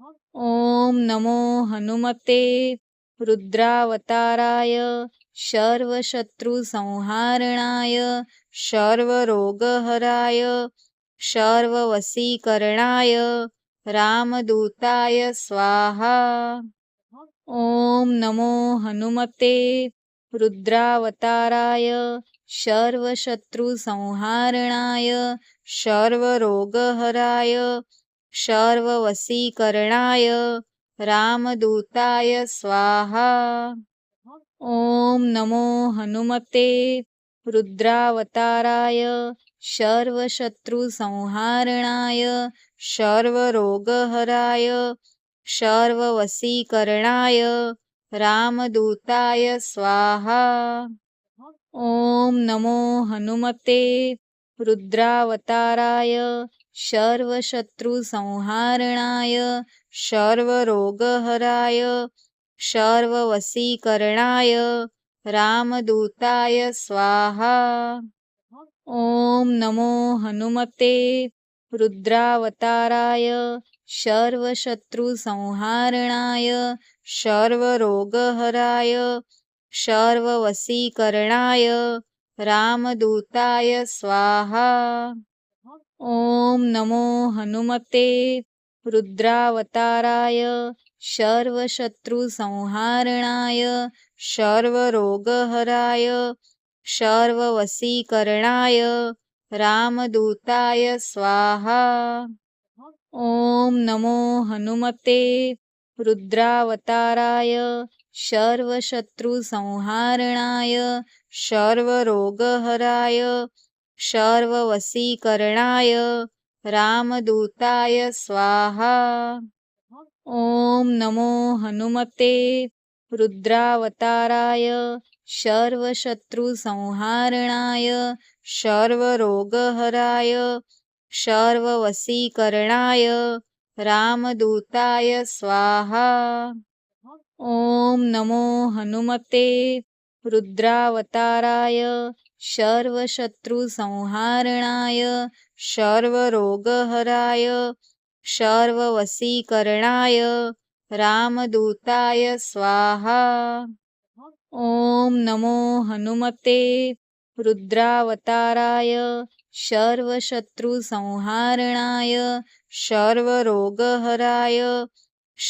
ॐ नमो हनुमते रुद्रावताराय सर्वशत्रुसंहारणाय सर्वरोगहराय सर्ववशीकरणाय रामदूताय स्वाहा। ॐ नमो हनुमते रुद्रावताराय सर्वशत्रुसंहारणाय सर्वरोगहराय सर्ववशीकरणाय रामदूताय स्वाहा। ॐ नमो हनुमते रुद्रावताराय सर्वशत्रुसंहारणाय सर्वरोगहराय सर्ववशीकरणाय रामदूताय स्वाहा। ॐ नमो हनुमते रुद्रावताराय सर्वशत्रुसंहारणाय सर्वरोगहराय सर्ववशीकरणाय रामदूताय स्वाहा। ॐ नमो हनुमते रुद्रावताराय सर्वशत्रुसंहारणाय सर्वरोगहराय सर्ववशीकरणाय रामदूताय स्वाहा। ॐ नमो हनुमते रुद्रावताराय सर्वशत्रुसंहारणाय सर्वरोगहराय सर्ववशीकरणाय रामदूताय स्वाहा। ॐ नमो हनुमते रुद्रावताराय सर्वशत्रुसंहारणाय सर्वरोगहराय सर्ववशीकरणाय रामदूताय स्वाहा। ॐ नमो हनुमते रुद्रावताराय सर्वशत्रुसंहारणाय सर्वरोगहराय सर्ववशीकरणाय रामदूताय स्वाहा। ॐ नमो हनुमते रुद्रावताराय सर्वशत्रुसंहारणाय सर्वरोगहराय सर्ववशीकरणाय रामदूताय स्वाहा। ॐ नमो हनुमते रुद्रावताराय सर्वशत्रुसंहारणाय सर्वरोगहराय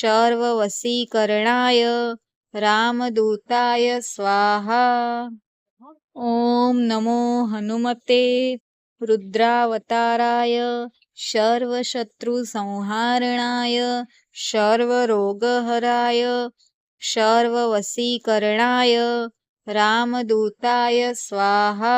सर्ववशीकरणाय रामदूताय स्वाहा। ॐ नमो हनुमते रुद्रावताराय सर्वशत्रुसंहारणाय सर्वरोगहराय सर्ववशीकरणाय रामदूताय स्वाहा।